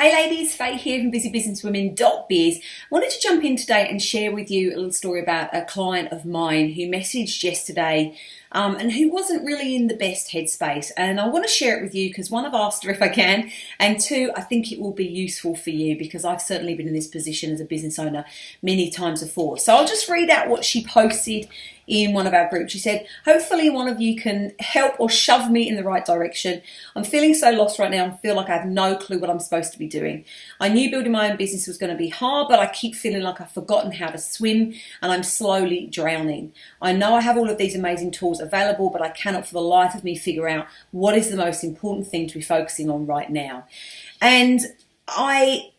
Hey ladies, Faye here from busybusinesswomen.biz. Wanted to jump in today and share with you a little story about a client of mine who messaged yesterday and who wasn't really in the best headspace. And I want to share it with you because one, I've asked her if I can, and two, I think it will be useful for you because I've certainly been in this position as a business owner many times before. So I'll just read out what she posted in one of our groups. She said, hopefully one of you can help or shove me in the right direction. I'm feeling so lost right now. I feel like I have no clue what I'm supposed to be doing. I knew building my own business was going to be hard, but I keep feeling like I've forgotten how to swim and I'm slowly drowning. I know I have all of these amazing tools available, but I cannot for the life of me figure out what is the most important thing to be focusing on right now. And I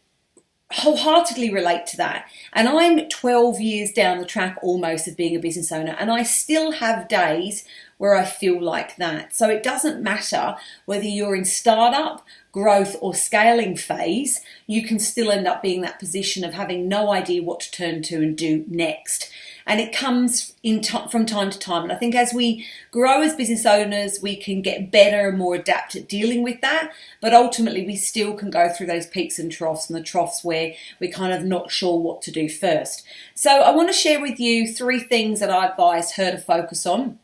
wholeheartedly relate to that. And I'm 12 years down the track almost of being a business owner, and I still have days where I feel like that. So it doesn't matter whether you're in startup, growth or scaling phase, you can still end up being in that position of having no idea what to turn to and do next. And it comes from time to time. And I think as we grow as business owners, we can get better and more adept at dealing with that. But ultimately, we still can go through those peaks and troughs, and the troughs where we're kind of not sure what to do first. So I want to share with you 3 things that I advised her to focus on,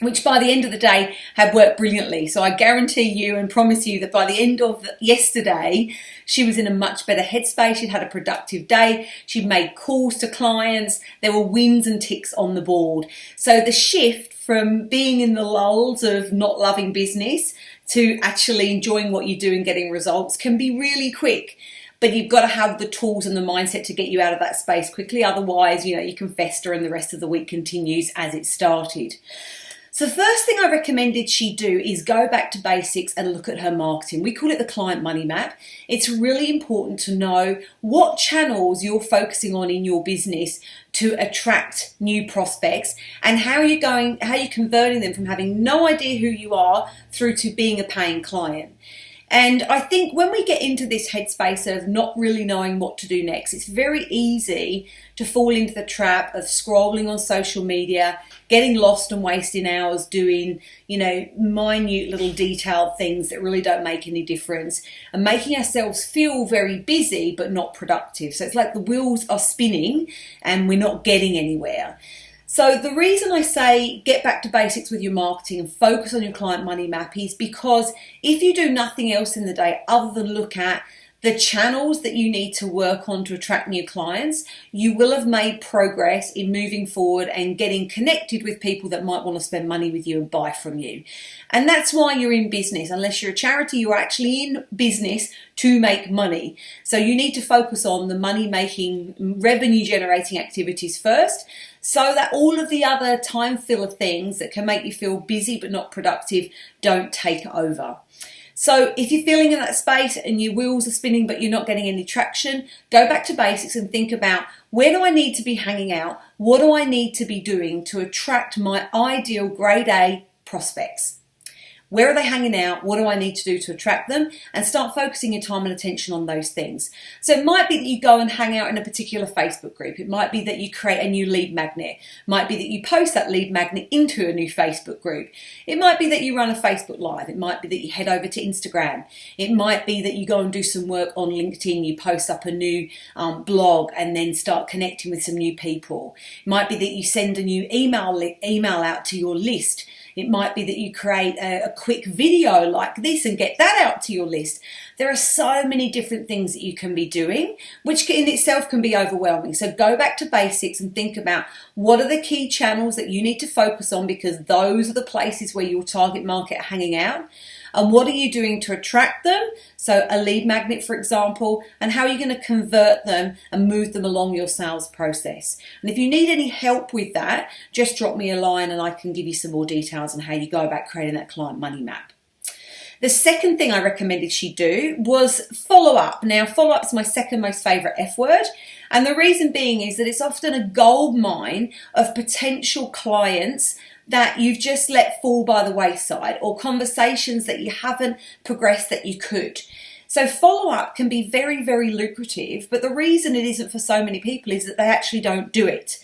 which by the end of the day have worked brilliantly. So I guarantee you and promise you that by the end of yesterday, she was in a much better headspace. She'd had a productive day. She'd made calls to clients. There were wins and ticks on the board. So the shift from being in the lulls of not loving business to actually enjoying what you do and getting results can be really quick. But you've got to have the tools and the mindset to get you out of that space quickly. Otherwise, you can fester and the rest of the week continues as it started. So the first thing I recommended she do is go back to basics and look at her marketing. We call it the client money map. It's really important to know what channels you're focusing on in your business to attract new prospects and how you're converting them from having no idea who you are through to being a paying client. And I think when we get into this headspace of not really knowing what to do next, it's very easy to fall into the trap of scrolling on social media, getting lost and wasting hours doing, minute little detailed things that really don't make any difference and making ourselves feel very busy but not productive. So it's like the wheels are spinning and we're not getting anywhere. So the reason I say get back to basics with your marketing and focus on your client money map is because if you do nothing else in the day other than look at the channels that you need to work on to attract new clients, you will have made progress in moving forward and getting connected with people that might want to spend money with you and buy from you. And that's why you're in business. Unless you're a charity, you're actually in business to make money. So you need to focus on the money-making, revenue-generating activities first, so that all of the other time filler things that can make you feel busy but not productive don't take over. So if you're feeling in that space and your wheels are spinning but you're not getting any traction, go back to basics and think about, where do I need to be hanging out? What do I need to be doing to attract my ideal grade A prospects? Where are they hanging out? What do I need to do to attract them? And start focusing your time and attention on those things. So it might be that you go and hang out in a particular Facebook group. It might be that you create a new lead magnet. It might be that you post that lead magnet into a new Facebook group. It might be that you run a Facebook Live. It might be that you head over to Instagram. It might be that you go and do some work on LinkedIn. You post up a new blog and then start connecting with some new people. It might be that you send a new email out to your list. It might be that you create a quick video like this and get that out to your list. There are so many different things that you can be doing, which in itself can be overwhelming. So go back to basics and think about what are the key channels that you need to focus on, because those are the places where your target market are hanging out. And what are you doing to attract them? So a lead magnet, for example, and how are you going to convert them and move them along your sales process? And if you need any help with that, just drop me a line and I can give you some more details on how you go about creating that client money map. The second thing I recommended she do was follow up. Now, follow up is my second most favourite F word. And the reason being is that it's often a gold mine of potential clients that you've just let fall by the wayside, or conversations that you haven't progressed that you could. So follow-up can be very, very lucrative, but the reason it isn't for so many people is that they actually don't do it.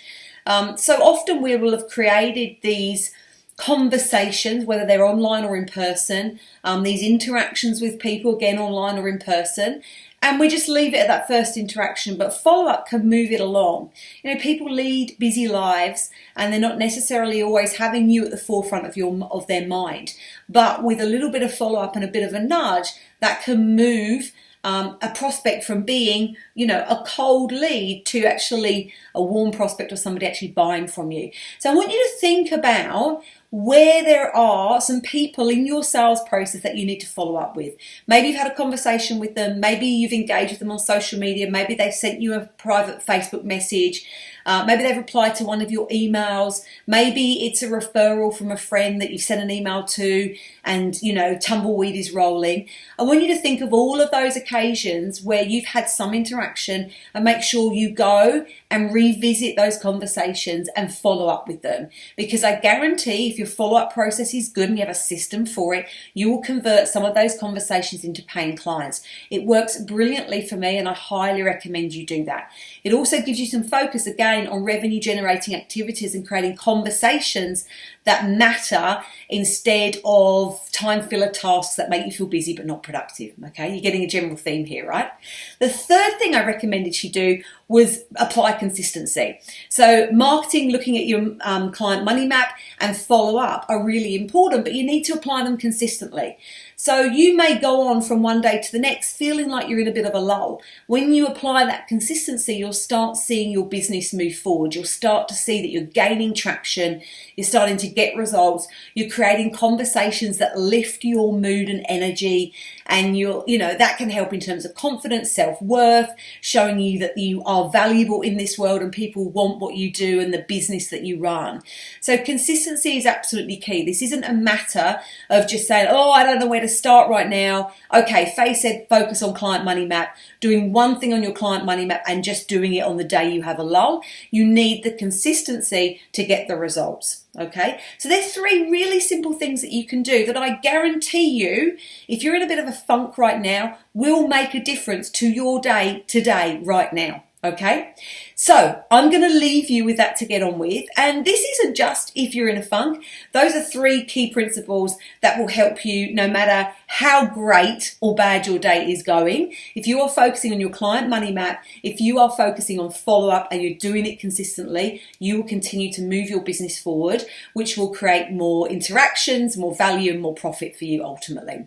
So often we will have created these conversations, whether they're online or in person, these interactions with people, again, online or in person, and we just leave it at that first interaction. But follow-up can move it along. You know, people lead busy lives and they're not necessarily always having you at the forefront of their mind. But with a little bit of follow-up and a bit of a nudge, that can move a prospect from being, you know, a cold lead to actually a warm prospect or somebody actually buying from you. So I want you to think about where there are some people in your sales process that you need to follow up with. Maybe you've had a conversation with them, maybe you've engaged with them on social media, maybe they've sent you a private Facebook message, maybe they've replied to one of your emails, maybe it's a referral from a friend that you've sent an email to and, you know, tumbleweed is rolling. I want you to think of all of those occasions where you've had some interaction and make sure you go and revisit those conversations and follow up with them. Because I guarantee if your follow-up process is good and you have a system for it, you will convert some of those conversations into paying clients. It works brilliantly for me and I highly recommend you do that. It also gives you some focus again on revenue generating activities and creating conversations that matter instead of time filler tasks that make you feel busy but not productive. Okay, you're getting a general theme here, right? The third thing I recommended she do was apply consistency. So marketing, looking at your client money map and follow up are really important, but you need to apply them consistently. So you may go on from one day to the next feeling like you're in a bit of a lull. When you apply that consistency, you'll start seeing your business move forward. You'll start to see that you're gaining traction. You're starting to get results. You're creating conversations that lift your mood and energy. And that can help in terms of confidence, self-worth, showing you that you are valuable in this world and people want what you do and the business that you run. So consistency is absolutely key. This isn't a matter of just saying, oh, I don't know where to start right now. Okay, Faye said focus on client money map, doing one thing on your client money map and just doing it on the day you have a lull. You need the consistency to get the results. Okay, so there's 3 really simple things that you can do that I guarantee you, if you're in a bit of a funk right now, will make a difference to your day today, right now. Okay, so I'm going to leave you with that to get on with. And this isn't just if you're in a funk. Those are 3 key principles that will help you no matter how great or bad your day is going. If you are focusing on your client money map, if you are focusing on follow-up and you're doing it consistently, you will continue to move your business forward, which will create more interactions, more value and more profit for you ultimately.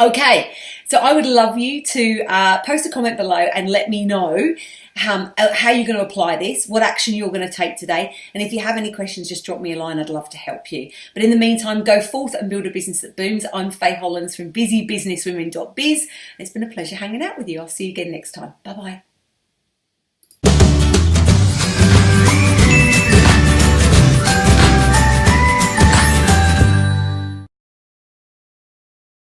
Okay, so I would love you to post a comment below and let me know how you're going to apply this, what action you're going to take today. And if you have any questions, just drop me a line. I'd love to help you. But in the meantime, go forth and build a business that booms. I'm Faye Hollands from busybusinesswomen.biz. It's been a pleasure hanging out with you. I'll see you again next time. Bye-bye.